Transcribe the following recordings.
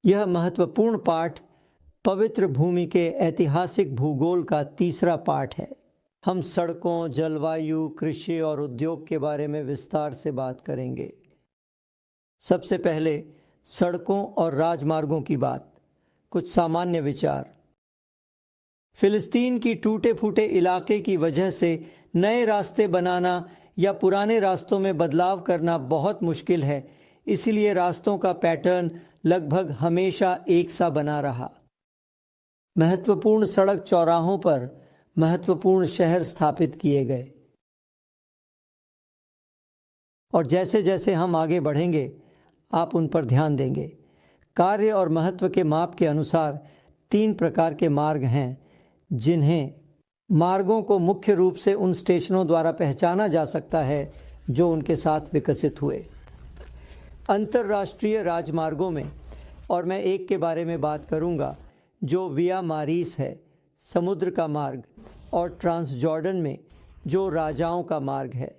यह महत्वपूर्ण पाठ पवित्र भूमि के ऐतिहासिक भूगोल का तीसरा पाठ है। हम सड़कों, जलवायु, कृषि और उद्योग के बारे में विस्तार से बात करेंगे। सबसे पहले सड़कों और राजमार्गों की बात। कुछ सामान्य विचार। फिलिस्तीन की टूटे फूटे इलाके की वजह से नए रास्ते बनाना या पुराने रास्तों में बदलाव करना बहुत मुश्किल है, इसलिए रास्तों का पैटर्न लगभग हमेशा एक सा बना रहा। महत्वपूर्ण सड़क चौराहों पर महत्वपूर्ण शहर स्थापित किए गए, और जैसे जैसे हम आगे बढ़ेंगे आप उन पर ध्यान देंगे। कार्य और महत्व के माप के अनुसार 3 प्रकार के मार्ग हैं, जिन्हें मार्गों को मुख्य रूप से उन स्टेशनों द्वारा पहचाना जा सकता है जो उनके साथ विकसित हुए। अंतर्राष्ट्रीय राजमार्गों में, और मैं एक के बारे में बात करूंगा जो विया मारीस है, समुद्र का मार्ग, और ट्रांसजॉर्डन में जो राजाओं का मार्ग है।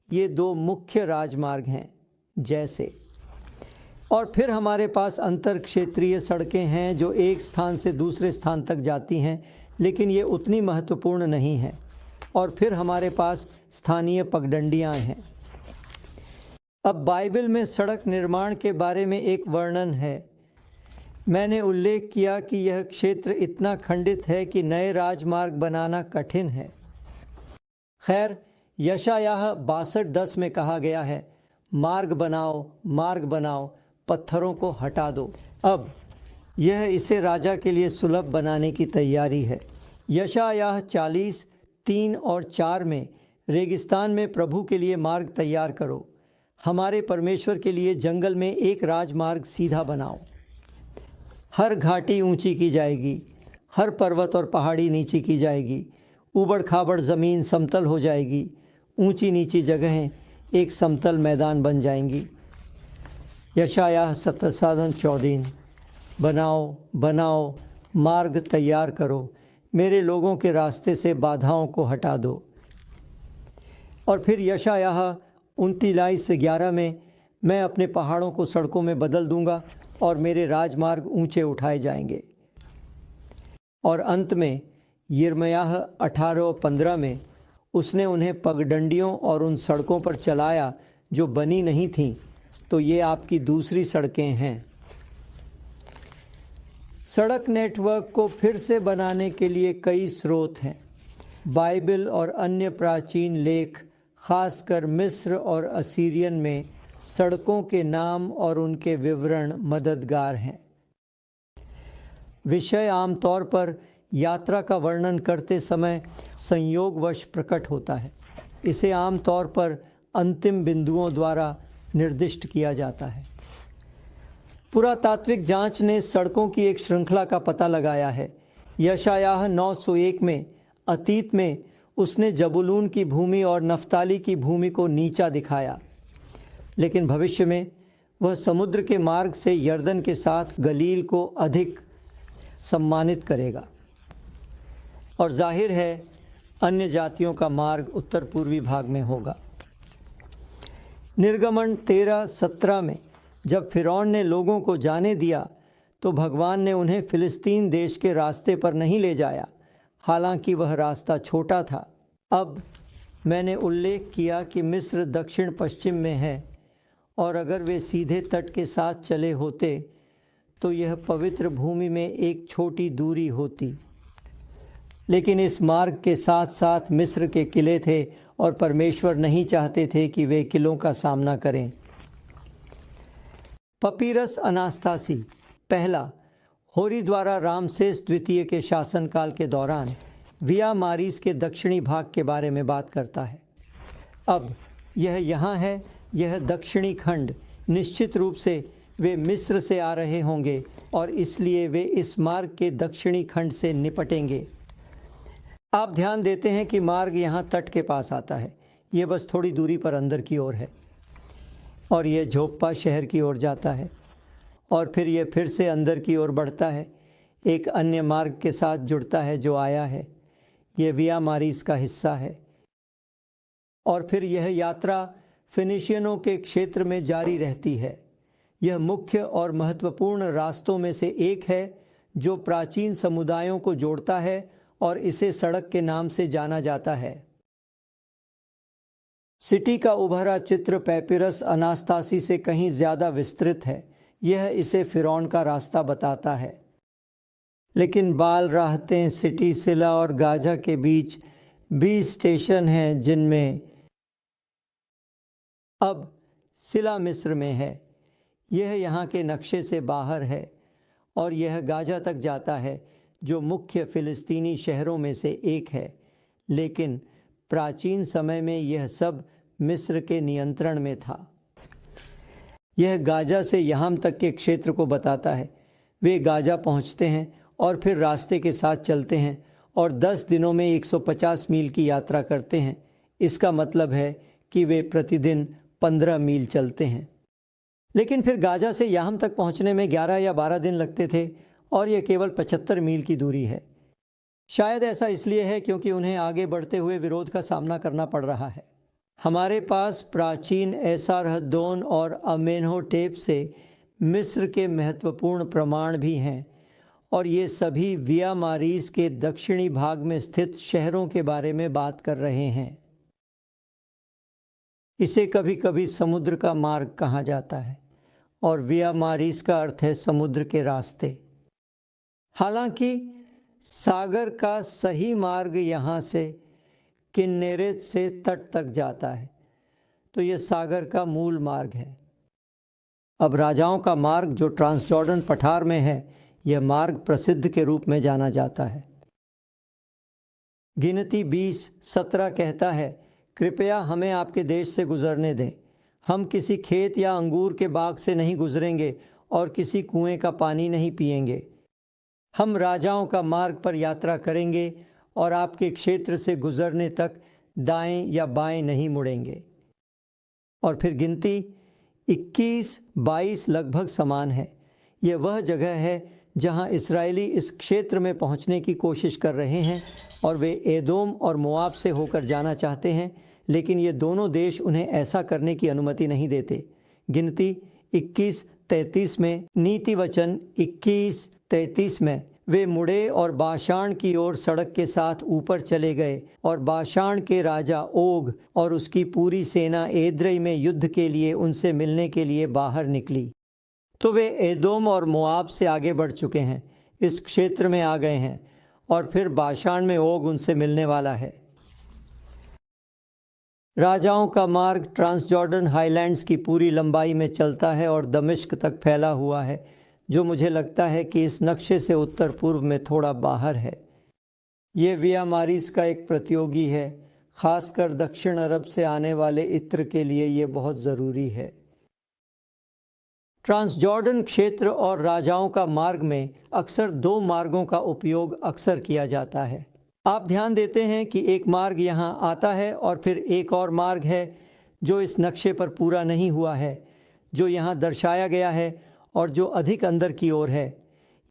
ये 2 मुख्य राजमार्ग हैं। जैसे और फिर हमारे पास अंतर क्षेत्रीय सड़कें हैं जो एक स्थान से दूसरे स्थान तक जाती हैं, लेकिन ये उतनी महत्वपूर्ण नहीं हैं। और फिर हमारे पास स्थानीय पगडंडियां हैं। अब बाइबल में सड़क निर्माण के बारे में एक वर्णन है। मैंने उल्लेख किया कि यह क्षेत्र इतना खंडित है कि नए राजमार्ग बनाना कठिन है। खैर, यशायाह 62:10 में कहा गया है, मार्ग बनाओ, मार्ग बनाओ, पत्थरों को हटा दो। अब यह इसे राजा के लिए सुलभ बनाने की तैयारी है। यशायाह 40:3 और 4 में रेगिस्तान में प्रभु के लिए मार्ग तैयार करो, हमारे परमेश्वर के लिए जंगल में एक राजमार्ग सीधा बनाओ। हर घाटी ऊंची की जाएगी, हर पर्वत और पहाड़ी नीची की जाएगी, ऊबड़ खाबड़ ज़मीन समतल हो जाएगी, ऊंची नीची जगहें एक समतल मैदान बन जाएंगी। यशायाह 27:14 बनाओ, बनाओ, मार्ग तैयार करो, मेरे लोगों के रास्ते से बाधाओं को हटा दो। और फिर यशायाह 29:11 में, मैं अपने पहाड़ों को सड़कों में बदल दूंगा और मेरे राजमार्ग ऊंचे उठाए जाएंगे। और अंत में यिर्मयाह 18:15 में, उसने उन्हें पगडंडियों और उन सड़कों पर चलाया जो बनी नहीं थीं, तो ये आपकी दूसरी सड़कें हैं। सड़क नेटवर्क को फिर से बनाने के लिए कई स्रोत हैं। बाइबल और अन्य प्राचीन लेख, खासकर मिस्र और असीरियन में सड़कों के नाम और उनके विवरण मददगार हैं। विषय आमतौर पर यात्रा का वर्णन करते समय संयोगवश प्रकट होता है। इसे आमतौर पर अंतिम बिंदुओं द्वारा निर्दिष्ट किया जाता है। पुरातात्विक जांच ने सड़कों की एक श्रृंखला का पता लगाया है। यशायाह 9:1 में, अतीत में उसने जबूलून की भूमि और नफ्ताली की भूमि को नीचा दिखाया, लेकिन भविष्य में वह समुद्र के मार्ग से यर्दन के साथ गलील को अधिक सम्मानित करेगा। और जाहिर है अन्य जातियों का मार्ग उत्तर पूर्वी भाग में होगा। निर्गमन 13:17 में, जब फिरौन ने लोगों को जाने दिया तो भगवान ने उन्हें फिलिस्तीन देश के रास्ते पर नहीं ले जाया, हालांकि वह रास्ता छोटा था। अब मैंने उल्लेख किया कि मिस्र दक्षिण पश्चिम में है, और अगर वे सीधे तट के साथ चले होते तो यह पवित्र भूमि में एक छोटी दूरी होती। लेकिन इस मार्ग के साथ साथ मिस्र के किले थे, और परमेश्वर नहीं चाहते थे कि वे किलों का सामना करें। पपीरस अनास्तासी पहला होरी द्वारा रामसेस द्वितीय के शासनकाल के दौरान विया मारीस के दक्षिणी भाग के बारे में बात करता है। अब यह यहाँ है, यह दक्षिणी खंड। निश्चित रूप से वे मिस्र से आ रहे होंगे और इसलिए वे इस मार्ग के दक्षिणी खंड से निपटेंगे। आप ध्यान देते हैं कि मार्ग यहाँ तट के पास आता है, ये बस थोड़ी दूरी पर अंदर की ओर है, और ये झोप्पा शहर की ओर जाता है, और फिर ये फिर से अंदर की ओर बढ़ता है, एक अन्य मार्ग के साथ जुड़ता है जो आया है। ये विया मारीस का हिस्सा है। और फिर यह यात्रा फिनिशियनों के क्षेत्र में जारी रहती है। यह मुख्य और महत्वपूर्ण रास्तों में से एक है जो प्राचीन समुदायों को जोड़ता है और इसे सड़क के नाम से जाना जाता है। सिटी का उभरा चित्र पैपिरस अनास्तासी से कहीं ज़्यादा विस्तृत है। यह इसे फिरौन का रास्ता बताता है। लेकिन बाल राहतें सिटी, सिला और गाजा के बीच 20 स्टेशन हैं, जिनमें अब सिला मिस्र में है। यह यहाँ के नक्शे से बाहर है और यह गाजा तक जाता है, जो मुख्य फ़िलिस्तीनी शहरों में से एक है। लेकिन प्राचीन समय में यह सब मिस्र के नियंत्रण में था। यह गाजा से यहाम तक के क्षेत्र को बताता है। वे गाजा पहुँचते हैं और फिर रास्ते के साथ चलते हैं और 10 दिनों में 150 मील की यात्रा करते हैं। इसका मतलब है कि वे प्रतिदिन 15 मील चलते हैं। लेकिन फिर गाजा से याहम तक पहुंचने में 11 या 12 दिन लगते थे और यह केवल 75 मील की दूरी है। शायद ऐसा इसलिए है क्योंकि उन्हें आगे बढ़ते हुए विरोध का सामना करना पड़ रहा है। हमारे पास प्राचीन एसारहद्दोन और अमेनहोटेप से मिस्र के महत्वपूर्ण प्रमाण भी हैं और ये सभी विया मारीस के दक्षिणी भाग में स्थित शहरों के बारे में बात कर रहे हैं। इसे कभी कभी समुद्र का मार्ग कहा जाता है और विया मारीस का अर्थ है समुद्र के रास्ते। हालांकि सागर का सही मार्ग यहाँ से किन्नेरेत से तट तक जाता है, तो यह सागर का मूल मार्ग है। अब राजाओं का मार्ग जो ट्रांसजॉर्डन पठार में है, यह मार्ग प्रसिद्ध के रूप में जाना जाता है। गिनती 20:17 कहता है, कृपया हमें आपके देश से गुजरने दें। हम किसी खेत या अंगूर के बाग से नहीं गुजरेंगे और किसी कुएं का पानी नहीं पिएंगे। हम राजाओं का मार्ग पर यात्रा करेंगे और आपके क्षेत्र से गुजरने तक दाएं या बाएं नहीं मुड़ेंगे। और फिर गिनती 21-22 लगभग समान है। यह वह जगह है जहां इस्राएली इस क्षेत्र में पहुंचने की कोशिश कर रहे हैं और वे एदोम और मोआब से होकर जाना चाहते हैं, लेकिन ये दोनों देश उन्हें ऐसा करने की अनुमति नहीं देते। गिनती 21:33 में, नीति वचन 21:33 में, वे मुड़े और बाशान की ओर सड़क के साथ ऊपर चले गए और बाशान के राजा ओग और उसकी पूरी सेना एद्रई में युद्ध के लिए उनसे मिलने के लिए बाहर निकली। तो वे एदोम और मोआब से आगे बढ़ चुके हैं, इस क्षेत्र में आ गए हैं और फिर बाशान में ओग उनसे मिलने वाला है। राजाओं का मार्ग ट्रांसजॉर्डन हाईलैंड्स की पूरी लंबाई में चलता है और दमिश्क तक फैला हुआ है, जो मुझे लगता है कि इस नक्शे से उत्तर पूर्व में थोड़ा बाहर है। ये विया मारीस का एक प्रतियोगी है, खासकर दक्षिण अरब से आने वाले इत्र के लिए ये बहुत ज़रूरी है। ट्रांसजॉर्डन क्षेत्र और राजाओं का मार्ग में अक्सर 2 मार्गों का उपयोग अक्सर किया जाता है। आप ध्यान देते हैं कि एक मार्ग यहाँ आता है और फिर एक और मार्ग है जो इस नक्शे पर पूरा नहीं हुआ है, जो यहाँ दर्शाया गया है और जो अधिक अंदर की ओर है।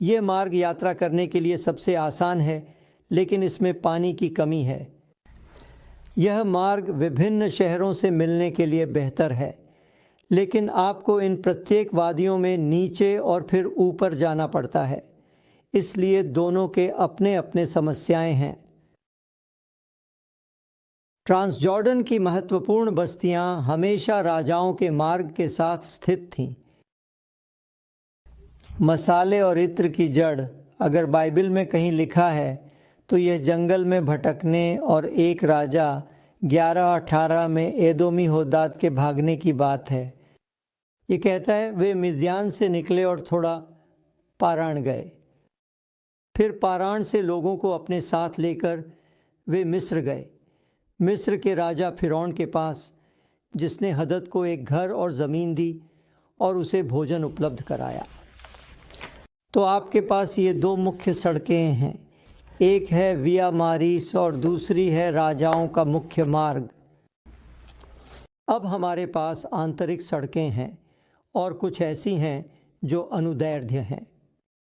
ये मार्ग यात्रा करने के लिए सबसे आसान है, लेकिन इसमें पानी की कमी है। यह मार्ग विभिन्न शहरों से मिलने के लिए बेहतर है, लेकिन आपको इन प्रत्येक वादियों में नीचे और फिर ऊपर जाना पड़ता है, इसलिए दोनों के अपने अपने समस्याएं हैं। ट्रांसजॉर्डन की महत्वपूर्ण बस्तियां हमेशा राजाओं के मार्ग के साथ स्थित थीं। मसाले और इत्र की जड़, अगर बाइबल में कहीं लिखा है तो यह जंगल में भटकने और एक राजा 11:18 में एदोमी होदाद के भागने की बात है। ये कहता है वे मिद्यान से निकले और थोड़ा पारान गए, फिर पारान से लोगों को अपने साथ लेकर वे मिस्र गए, मिस्र के राजा फिरौन के पास, जिसने हदद को एक घर और ज़मीन दी और उसे भोजन उपलब्ध कराया। तो आपके पास ये 2 मुख्य सड़कें हैं, एक है विया मारीस और दूसरी है राजाओं का मुख्य मार्ग। अब हमारे पास आंतरिक सड़कें हैं और कुछ ऐसी हैं जो अनुदैर्ध्य हैं।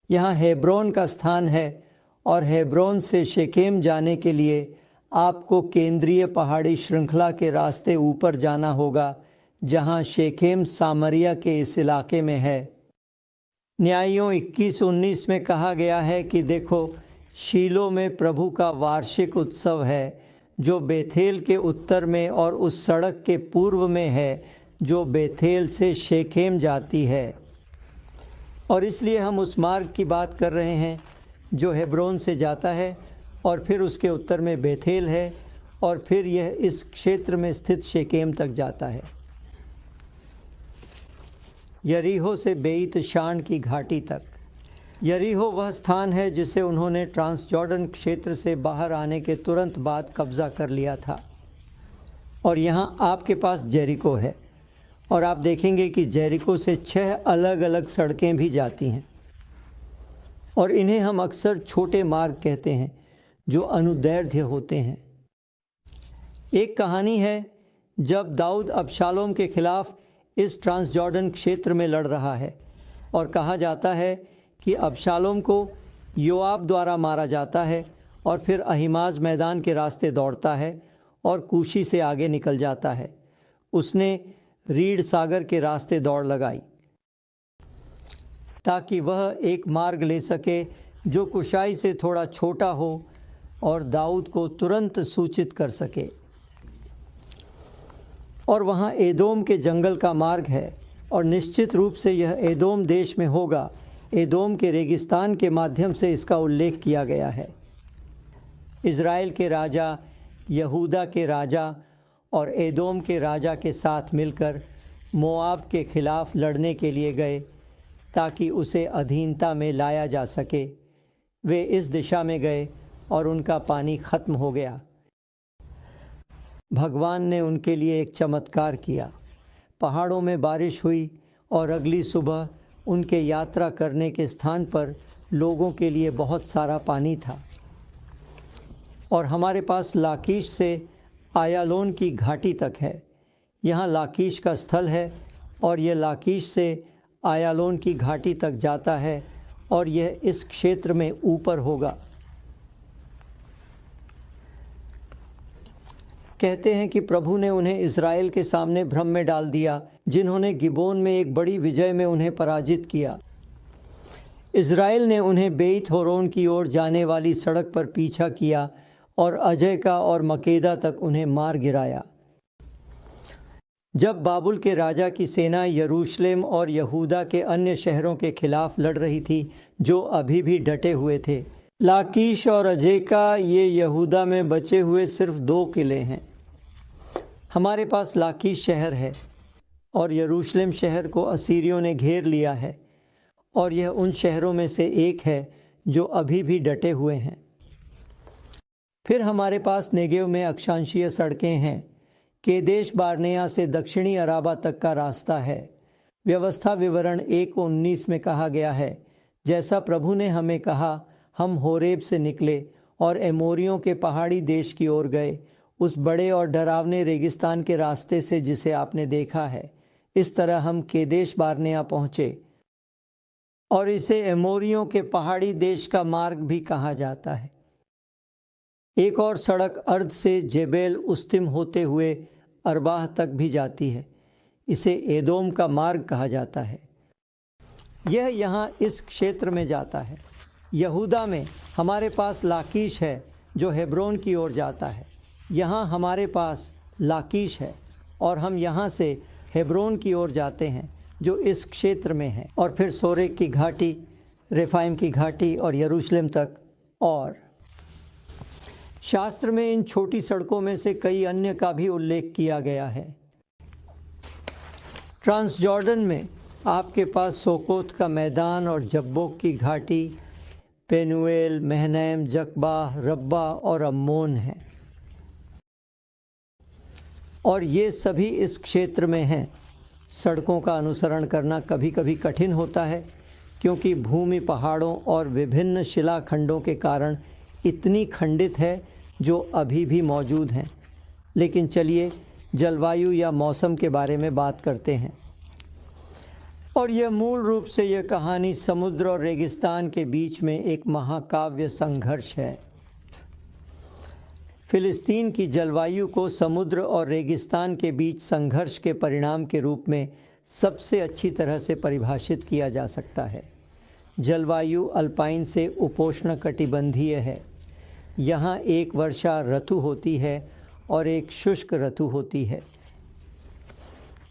यहाँ हेब्रोन का स्थान है और हेब्रोन से शेकेम जाने के लिए आपको केंद्रीय पहाड़ी श्रृंखला के रास्ते ऊपर जाना होगा, जहाँ शेखेम सामरिया के इस इलाके में है। न्यायियों 21-19 में कहा गया है कि देखो, शीलो में प्रभु का वार्षिक उत्सव है, जो बेथेल के उत्तर में और उस सड़क के पूर्व में है जो बेथेल से शेखेम जाती है। और इसलिए हम उस मार्ग की बात कर रहे हैं जो हेब्रोन से जाता है और फिर उसके उत्तर में बेथेल है और फिर यह इस क्षेत्र में स्थित शेकेम तक जाता है। यरीहो से बेइत शान की घाटी तक। यरीहो वह स्थान है जिसे उन्होंने ट्रांसजॉर्डन क्षेत्र से बाहर आने के तुरंत बाद कब्ज़ा कर लिया था। और यहाँ आपके पास जेरिको है और आप देखेंगे कि जेरिको से 6 अलग अलग सड़कें भी जाती हैं और इन्हें हम अक्सर छोटे मार्ग कहते हैं जो अनुदैर्ध्य होते हैं। एक कहानी है जब दाऊद अबशालोम के खिलाफ इस ट्रांसजॉर्डन क्षेत्र में लड़ रहा है और कहा जाता है कि अबशालोम को योआब द्वारा मारा जाता है और फिर अहीमाज मैदान के रास्ते दौड़ता है और कूशी से आगे निकल जाता है। उसने रीढ़ सागर के रास्ते दौड़ लगाई ताकि वह एक मार्ग ले सके जो कुशाई से थोड़ा छोटा हो और दाऊद को तुरंत सूचित कर सके। और वहाँ एदोम के जंगल का मार्ग है और निश्चित रूप से यह एदोम देश में होगा। एदोम के रेगिस्तान के माध्यम से इसका उल्लेख किया गया है। इज़राइल के राजा यहूदा के राजा और एदोम के राजा के साथ मिलकर मोआब के खिलाफ लड़ने के लिए गए ताकि उसे अधीनता में लाया जा सके। वे इस दिशा में गए और उनका पानी ख़त्म हो गया। भगवान ने उनके लिए एक चमत्कार किया। पहाड़ों में बारिश हुई और अगली सुबह उनके यात्रा करने के स्थान पर लोगों के लिए बहुत सारा पानी था। और हमारे पास लाकीश से आयालोन की घाटी तक है। यहाँ लाकीश का स्थल है और यह लाकीश से आयालोन की घाटी तक जाता है और यह इस क्षेत्र में ऊपर होगा। कहते हैं कि प्रभु ने उन्हें इज़राइल के सामने भ्रम में डाल दिया, जिन्होंने गिबोन में एक बड़ी विजय में उन्हें पराजित किया। इज़राइल ने उन्हें बेइत होरोन की ओर जाने वाली सड़क पर पीछा किया और अजयका और मकेदा तक उन्हें मार गिराया। जब बाबुल के राजा की सेना यरूशलेम और यहूदा के अन्य शहरों के खिलाफ लड़ रही थी जो अभी भी डटे हुए थे। लाकीश और अजेका ये यहूदा में बचे हुए सिर्फ 2 किले हैं। हमारे पास लाकीश शहर है और यरूशलेम शहर को असीरियों ने घेर लिया है और यह उन शहरों में से एक है जो अभी भी डटे हुए हैं। फिर हमारे पास नेगेव में अक्षांशीय सड़कें हैं। केदेश बारनेया से दक्षिणी अराबा तक का रास्ता है। व्यवस्था विवरण 1:19 में कहा गया है, जैसा प्रभु ने हमें कहा, हम होरेब से निकले और एमोरियों के पहाड़ी देश की ओर गए, उस बड़े और डरावने रेगिस्तान के रास्ते से जिसे आपने देखा है। इस तरह हम केदेश बारनेया पहुँचे और इसे एमोरियों के पहाड़ी देश का मार्ग भी कहा जाता है। एक और सड़क अर्द से जेबेल उस्तिम होते हुए अरबाह तक भी जाती है। इसे एदोम का मार्ग कहा जाता है। यह यहाँ इस क्षेत्र में जाता है। यहूदा में हमारे पास लाकीश है जो हेब्रोन की ओर जाता है। यहाँ हमारे पास लाकीश है और हम यहाँ से हेब्रोन की ओर जाते हैं जो इस क्षेत्र में है, और फिर सोरेक की घाटी, रेफाइम की घाटी और यरूशलेम तक। और शास्त्र में इन छोटी सड़कों में से कई अन्य का भी उल्लेख किया गया है। ट्रांसजॉर्डन में आपके पास सोकोत का मैदान और जब्बोक की घाटी, पेनुएल, महनैम, जकबा, रब्बा और अम्मोन हैं और ये सभी इस क्षेत्र में हैं। सड़कों का अनुसरण करना कभी कभी कठिन होता है क्योंकि भूमि पहाड़ों और विभिन्न शिलाखंडों के कारण इतनी खंडित है जो अभी भी मौजूद हैं। लेकिन चलिए जलवायु या मौसम के बारे में बात करते हैं। और यह मूल रूप से यह कहानी समुद्र और रेगिस्तान के बीच में एक महाकाव्य संघर्ष है। फ़िलिस्तीन की जलवायु को समुद्र और रेगिस्तान के बीच संघर्ष के परिणाम के रूप में सबसे अच्छी तरह से परिभाषित किया जा सकता है। जलवायु अल्पाइन से उपोष्णकटिबंधीय है। यहाँ एक वर्षा ऋतु होती है और एक शुष्क ऋतु होती है।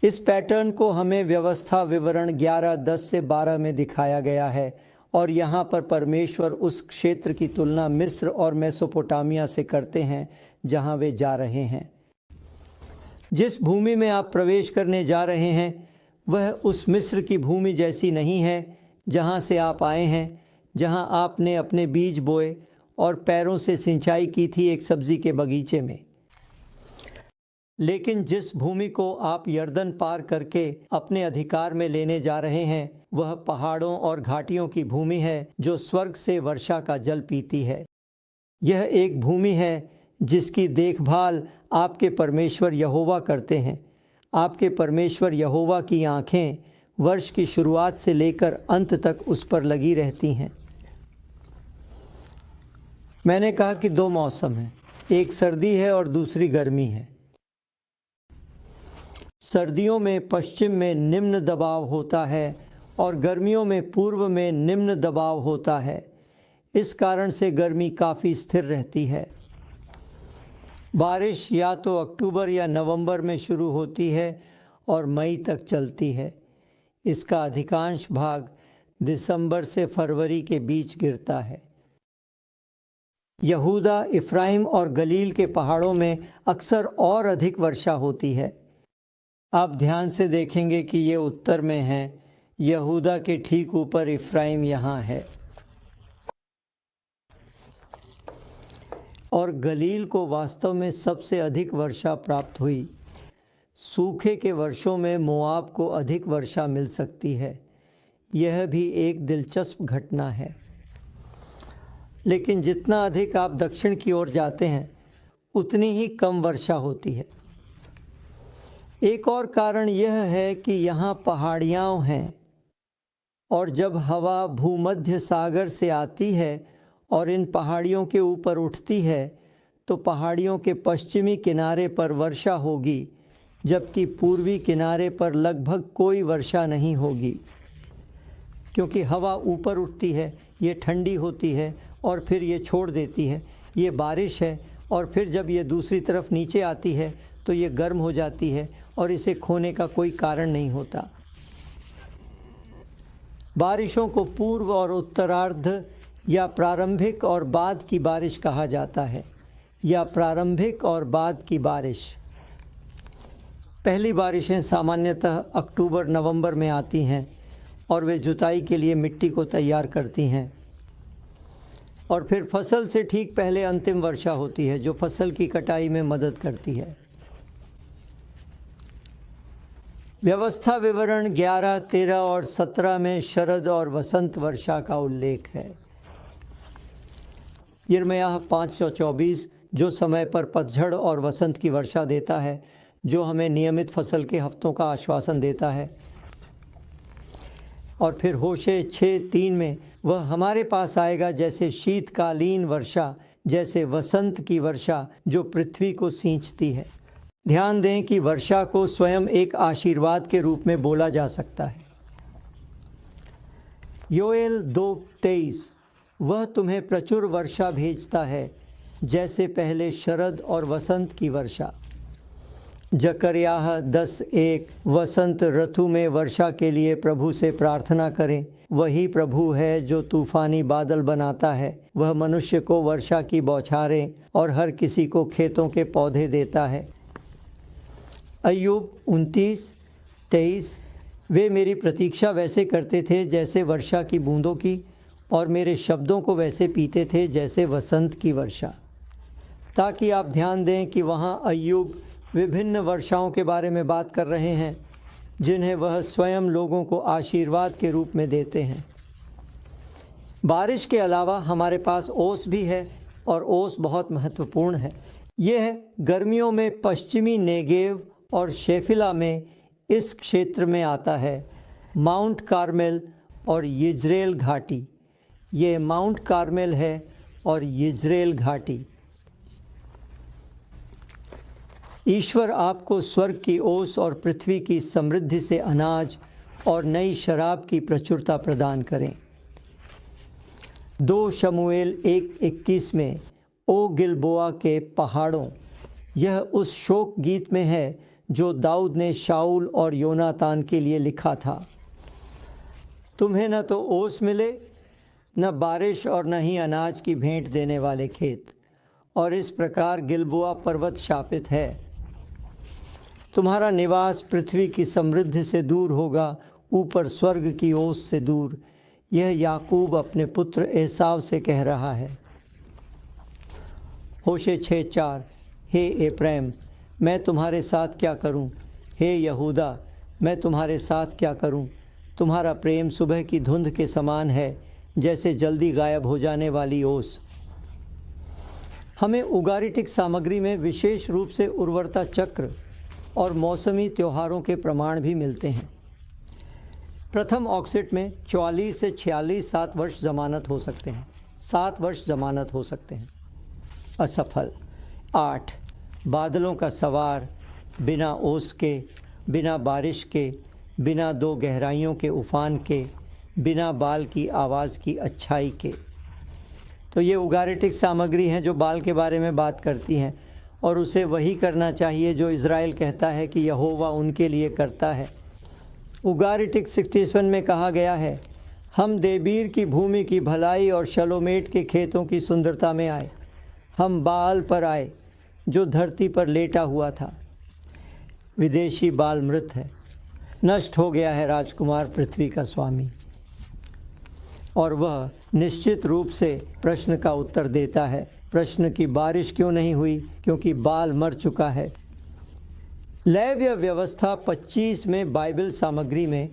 इस पैटर्न को हमें व्यवस्था विवरण 11:10 से 12 में दिखाया गया है और यहाँ पर परमेश्वर उस क्षेत्र की तुलना मिस्र और मेसोपोटामिया से करते हैं जहाँ वे जा रहे हैं। जिस भूमि में आप प्रवेश करने जा रहे हैं वह उस मिस्र की भूमि जैसी नहीं है जहाँ से आप आए हैं, जहाँ आपने अपने बीज बोए और पैरों से सिंचाई की थी एक सब्जी के बगीचे में। लेकिन जिस भूमि को आप यर्दन पार करके अपने अधिकार में लेने जा रहे हैं वह पहाड़ों और घाटियों की भूमि है जो स्वर्ग से वर्षा का जल पीती है। यह एक भूमि है जिसकी देखभाल आपके परमेश्वर यहोवा करते हैं। आपके परमेश्वर यहोवा की आँखें वर्ष की शुरुआत से लेकर अंत तक उस पर लगी रहती हैं। मैंने कहा कि 2 मौसम हैं, एक सर्दी है और दूसरी गर्मी है। सर्दियों में पश्चिम में निम्न दबाव होता है और गर्मियों में पूर्व में निम्न दबाव होता है। इस कारण से गर्मी काफ़ी स्थिर रहती है। बारिश या तो अक्टूबर या नवंबर में शुरू होती है और मई तक चलती है। इसका अधिकांश भाग दिसंबर से फरवरी के बीच गिरता है। यहूदा, इफ्राइम और गलील के पहाड़ों में अक्सर और अधिक वर्षा होती है। आप ध्यान से देखेंगे कि ये उत्तर में है। यहूदा के ठीक ऊपर इफ्राइम यहाँ है और गलील को वास्तव में सबसे अधिक वर्षा प्राप्त हुई। सूखे के वर्षों में मोआब को अधिक वर्षा मिल सकती है। यह भी एक दिलचस्प घटना है। लेकिन जितना अधिक आप दक्षिण की ओर जाते हैं उतनी ही कम वर्षा होती है। एक और कारण यह है कि यहाँ पहाड़ियाँ हैं और जब हवा भूमध्य सागर से आती है और इन पहाड़ियों के ऊपर उठती है तो पहाड़ियों के पश्चिमी किनारे पर वर्षा होगी, जबकि पूर्वी किनारे पर लगभग कोई वर्षा नहीं होगी। क्योंकि हवा ऊपर उठती है, ये ठंडी होती है और फिर ये छोड़ देती है, ये बारिश है, और फिर जब ये दूसरी तरफ नीचे आती है तो ये गर्म हो जाती है और इसे खोने का कोई कारण नहीं होता। बारिशों को पूर्व और उत्तरार्ध या प्रारंभिक और बाद की बारिश कहा जाता है, या प्रारंभिक और बाद की बारिश। पहली बारिशें सामान्यतः अक्टूबर-नवंबर में आती हैं और वे जुताई के लिए मिट्टी को तैयार करती हैं। और फिर फसल से ठीक पहले अंतिम वर्षा होती है जो फसल की कटाई में मदद करती है। व्यवस्था विवरण 11, 13 और 17 में शरद और वसंत वर्षा का उल्लेख है। यिर्मयाह 5:24 जो समय पर पतझड़ और वसंत की वर्षा देता है, जो हमें नियमित फसल के हफ्तों का आश्वासन देता है। और फिर होशे 6:3 में वह हमारे पास आएगा जैसे शीतकालीन वर्षा, जैसे वसंत की वर्षा जो पृथ्वी को सींचती है। ध्यान दें कि वर्षा को स्वयं एक आशीर्वाद के रूप में बोला जा सकता है। योएल 2:23 वह तुम्हें प्रचुर वर्षा भेजता है जैसे पहले शरद और वसंत की वर्षा। जकर्याह 10:1 वसंत ऋतु में वर्षा के लिए प्रभु से प्रार्थना करें। वही प्रभु है जो तूफानी बादल बनाता है। वह मनुष्य को वर्षा की बौछारें और हर किसी को खेतों के पौधे देता है। अय्यूब 29:23 वे मेरी प्रतीक्षा वैसे करते थे जैसे वर्षा की बूंदों की, और मेरे शब्दों को वैसे पीते थे जैसे वसंत की वर्षा। ताकि आप ध्यान दें कि वहाँ अय्यूब विभिन्न वर्षाओं के बारे में बात कर रहे हैं जिन्हें वह स्वयं लोगों को आशीर्वाद के रूप में देते हैं। बारिश के अलावा हमारे पास ओस भी है और ओस बहुत महत्वपूर्ण है। यह गर्मियों में पश्चिमी नेगेव और शेफिला में इस क्षेत्र में आता है। माउंट कार्मेल और यिज्रेल घाटी, ये माउंट कार्मेल है और यिज्रेल घाटी। ईश्वर आपको स्वर्ग की ओस और पृथ्वी की समृद्धि से अनाज और नई शराब की प्रचुरता प्रदान करें। 2 शमूएल 1:21 में ओ गिलबोआ के पहाड़ों, यह उस शोक गीत में है जो दाऊद ने शाऊल और योनातान के लिए लिखा था। तुम्हें न तो ओस मिले, न बारिश और न ही अनाज की भेंट देने वाले खेत, और इस प्रकार गिलबोआ पर्वत शापित है। तुम्हारा निवास पृथ्वी की समृद्धि से दूर होगा, ऊपर स्वर्ग की ओस से दूर। यह याकूब अपने पुत्र एसाव से कह रहा है। होशे 6:4, हे एप्रैम, मैं तुम्हारे साथ क्या करूं? हे यहूदा, मैं तुम्हारे साथ क्या करूं? तुम्हारा प्रेम सुबह की धुंध के समान है, जैसे जल्दी गायब हो जाने वाली ओस। हमें उगारिटिक सामग्री में विशेष रूप से उर्वरता चक्र और मौसमी त्योहारों के प्रमाण भी मिलते हैं। प्रथम ऑक्सिट में 44 से 46 7 वर्ष जमानत हो सकते हैं। 7 वर्ष जमानत हो सकते हैं। असफल 8, बादलों का सवार, बिना ओस के, बिना बारिश के, बिना 2 गहराइयों के उफान के, बिना बाल की आवाज़ की अच्छाई के। तो ये उगारिटिक सामग्री हैं जो बाल के बारे में बात करती हैं, और उसे वही करना चाहिए जो इज़राइल कहता है कि यहोवा उनके लिए करता है। उगारिटिक 67 में कहा गया है, हम देबीर की भूमि की भलाई और शलोमेट के खेतों की सुंदरता में आए। हम बाल पर आए जो धरती पर लेटा हुआ था। विदेशी बाल मृत है, नष्ट हो गया है राजकुमार पृथ्वी का स्वामी। और वह निश्चित रूप से प्रश्न का उत्तर देता है। प्रश्न की बारिश क्यों नहीं हुई? क्योंकि बाल मर चुका है। लेव्य व्यवस्था 25 में बाइबल सामग्री में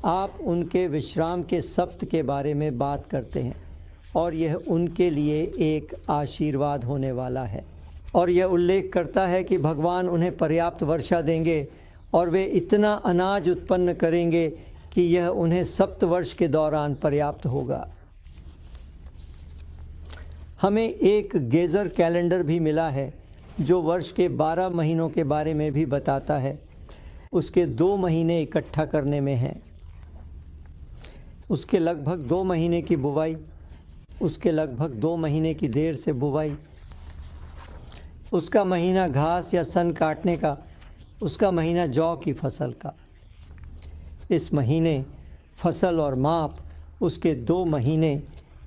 आप उनके विश्राम के सप्त के बारे में बात करते हैं, और यह उनके लिए एक आशीर्वाद होने वाला है। और यह उल्लेख करता है कि भगवान उन्हें पर्याप्त वर्षा देंगे और वे इतना अनाज उत्पन्न करेंगे कि यह उन्हें सप्त वर्ष के दौरान पर्याप्त होगा। हमें एक गेज़र कैलेंडर भी मिला है जो वर्ष के 12 महीनों के बारे में भी बताता है। उसके 2 महीने इकट्ठा करने में हैं। उसके लगभग 2 महीने की बुवाई, उसके लगभग 2 महीने की देर से बुवाई, उसका महीना घास या सन काटने का, उसका महीना जौ की फसल का। इस महीने फसल और माप, उसके 2 महीने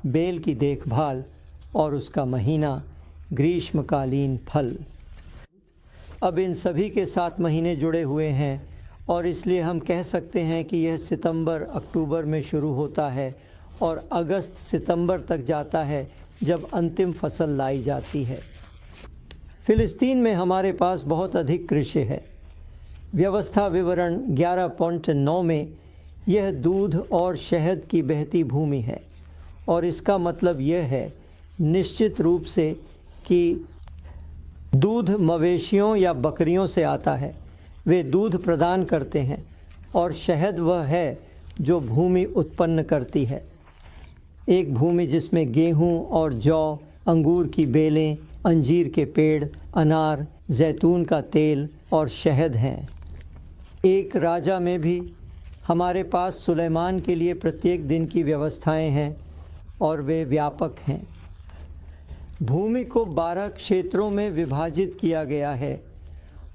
बेल की देखभाल, और उसका महीना ग्रीष्मकालीन फल। अब इन सभी के 7 महीने जुड़े हुए हैं, और इसलिए हम कह सकते हैं कि यह सितंबर अक्टूबर में शुरू होता है और अगस्त सितंबर तक जाता है, जब अंतिम फसल लाई जाती है। फ़िलिस्तीन में हमारे पास बहुत अधिक कृषि है। व्यवस्था विवरण 11.9 में यह दूध और शहद की बहती भूमि है, और इसका मतलब यह है निश्चित रूप से कि दूध मवेशियों या बकरियों से आता है। वे दूध प्रदान करते हैं, और शहद वह है जो भूमि उत्पन्न करती है। एक भूमि जिसमें गेहूं और जौ, अंगूर की बेलें, अंजीर के पेड़, अनार, जैतून का तेल और शहद हैं। एक राजा में भी हमारे पास सुलेमान के लिए प्रत्येक दिन की व्यवस्थाएं हैं, और वे व्यापक हैं। भूमि को 12 क्षेत्रों में विभाजित किया गया है,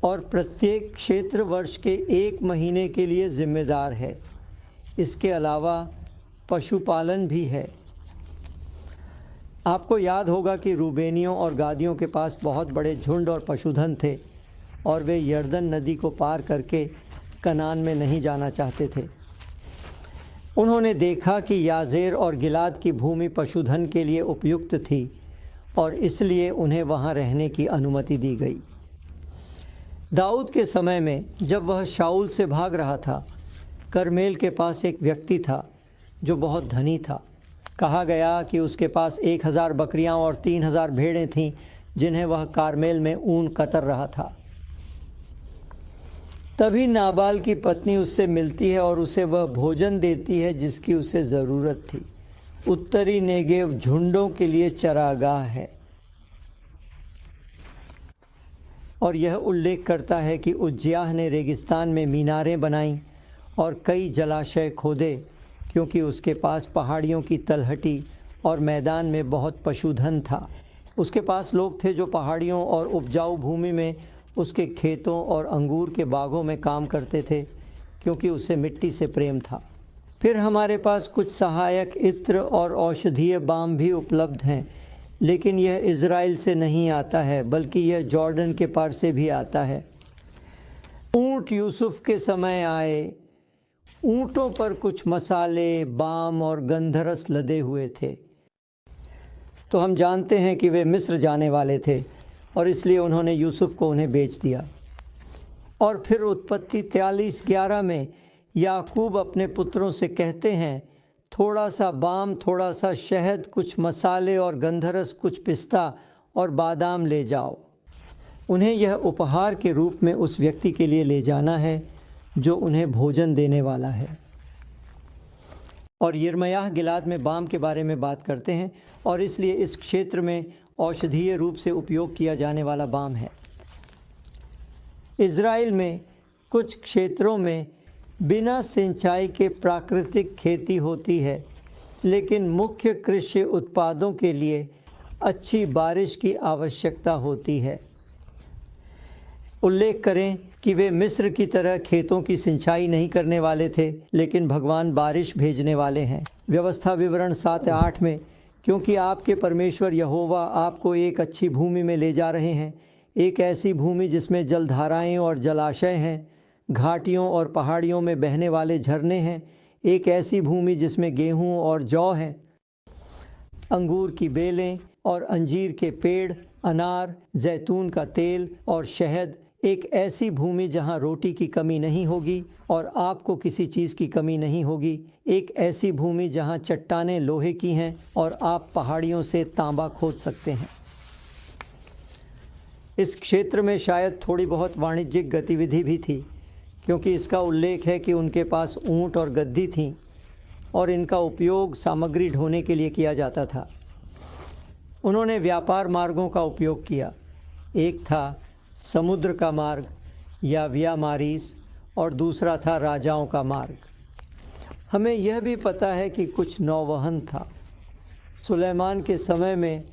और प्रत्येक क्षेत्र वर्ष के 1 महीने के लिए जिम्मेदार है। इसके अलावा पशुपालन भी है। आपको याद होगा कि रूबेनियों और गादियों के पास बहुत बड़े झुंड और पशुधन थे, और वे यर्दन नदी को पार करके कनान में नहीं जाना चाहते थे। उन्होंने देखा कि याजेर और गिलाद की भूमि पशुधन के लिए उपयुक्त थी, और इसलिए उन्हें वहाँ रहने की अनुमति दी गई। दाऊद के समय में जब वह शाऊल से भाग रहा था, करमेल के पास एक व्यक्ति था जो बहुत धनी था। कहा गया कि उसके पास 1000 बकरियां और 3000 भेड़ें थीं, जिन्हें वह कारमेल में ऊन कतर रहा था। तभी नाबाल की पत्नी उससे मिलती है और उसे वह भोजन देती है जिसकी उसे ज़रूरत थी। उत्तरी नेगेव झुंडों के लिए चरागाह है। और यह उल्लेख करता है कि उज्जियाह ने रेगिस्तान में मीनारें बनाईं और कई जलाशय खोदे, क्योंकि उसके पास पहाड़ियों की तलहटी और मैदान में बहुत पशुधन था। उसके पास लोग थे जो पहाड़ियों और उपजाऊ भूमि में उसके खेतों और अंगूर के बागों में काम करते थे, क्योंकि उसे मिट्टी से प्रेम था। फिर हमारे पास कुछ सहायक इत्र और औषधीय बाम भी उपलब्ध हैं, लेकिन यह इज़राइल से नहीं आता है, बल्कि यह जॉर्डन के पार से भी आता है। ऊँट यूसुफ के समय आए। ऊँटों पर कुछ मसाले, बाम और गंधरस लदे हुए थे। तो हम जानते हैं कि वे मिस्र जाने वाले थे और इसलिए उन्होंने यूसुफ को उन्हें बेच दिया। और फिर उत्पत्ति 43:11 में याकूब अपने पुत्रों से कहते हैं, थोड़ा सा बाम, थोड़ा सा शहद, कुछ मसाले और गंधरस, कुछ पिस्ता और बादाम ले जाओ। उन्हें यह उपहार के रूप में उस व्यक्ति के लिए ले जाना है जो उन्हें भोजन देने वाला है। और यिर्मयाह गिलाद में बाम के बारे में बात करते हैं और इसलिए इस क्षेत्र में औषधीय रूप से उपयोग किया जाने वाला बाम है। इज़राइल में कुछ क्षेत्रों में बिना सिंचाई के प्राकृतिक खेती होती है, लेकिन मुख्य कृषि उत्पादों के लिए अच्छी बारिश की आवश्यकता होती है। उल्लेख करें कि वे मिस्र की तरह खेतों की सिंचाई नहीं करने वाले थे, लेकिन भगवान बारिश भेजने वाले हैं। व्यवस्था विवरण 7-8 में, क्योंकि आपके परमेश्वर यहोवा आपको एक अच्छी भूमि में ले जा रहे हैं, एक ऐसी भूमि जिसमें जलधाराएं और जलाशय हैं, घाटियों और पहाड़ियों में बहने वाले झरने हैं, एक ऐसी भूमि जिसमें गेहूं और जौ हैं, अंगूर की बेलें और अंजीर के पेड़, अनार, जैतून का तेल और शहद, एक ऐसी भूमि जहां रोटी की कमी नहीं होगी और आपको किसी चीज़ की कमी नहीं होगी, एक ऐसी भूमि जहां चट्टानें लोहे की हैं और आप पहाड़ियों से तांबा खोद सकते हैं। इस क्षेत्र में शायद थोड़ी बहुत वाणिज्यिक गतिविधि भी थी, क्योंकि इसका उल्लेख है कि उनके पास ऊँट और गद्दी थीं और इनका उपयोग सामग्री ढोने के लिए किया जाता था। उन्होंने व्यापार मार्गों का उपयोग किया। एक था समुद्र का मार्ग या विया मारीस और दूसरा था राजाओं का मार्ग। हमें यह भी पता है कि कुछ नौवहन था। सुलेमान के समय में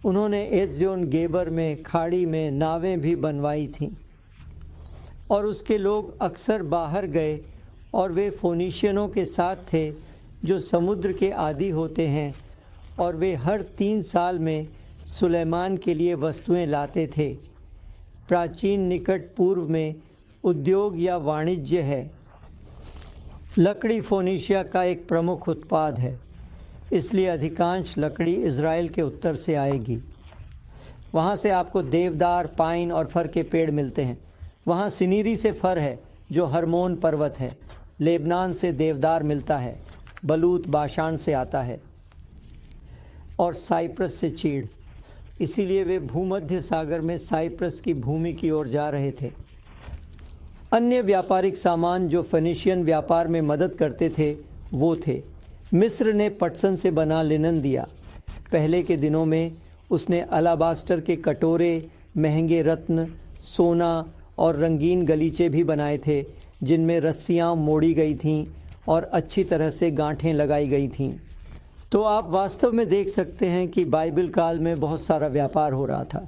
उन्होंने एत्जियोन गेबर में खाड़ी में नावें भी बनवाई थीं और उसके लोग अक्सर बाहर गए और वे फोनीशियनों के साथ थे जो समुद्र के आदी होते हैं, और वे हर 3 साल में सुलेमान के लिए वस्तुएं लाते थे। प्राचीन निकट पूर्व में उद्योग या वाणिज्य है। लकड़ी फोनीशिया का एक प्रमुख उत्पाद है, इसलिए अधिकांश लकड़ी इज़राइल के उत्तर से आएगी। वहाँ से आपको देवदार, पाइन और फर के पेड़ मिलते हैं। वहाँ सिनीरी से फर है जो हरमोन पर्वत है। लेबनान से देवदार मिलता है। बलूत बाशान से आता है और साइप्रस से चीड़। इसीलिए वे भूमध्य सागर में साइप्रस की भूमि की ओर जा रहे थे। अन्य व्यापारिक सामान जो फेनिशियन व्यापार में मदद करते थे वो थे, मिस्र ने पटसन से बना लिनन दिया। पहले के दिनों में उसने अलाबास्टर के कटोरे, महंगे रत्न, सोना और रंगीन गलीचे भी बनाए थे, जिनमें रस्सियाँ मोड़ी गई थीं और अच्छी तरह से गांठें लगाई गई थीं। तो आप वास्तव में देख सकते हैं कि बाइबल काल में बहुत सारा व्यापार हो रहा था।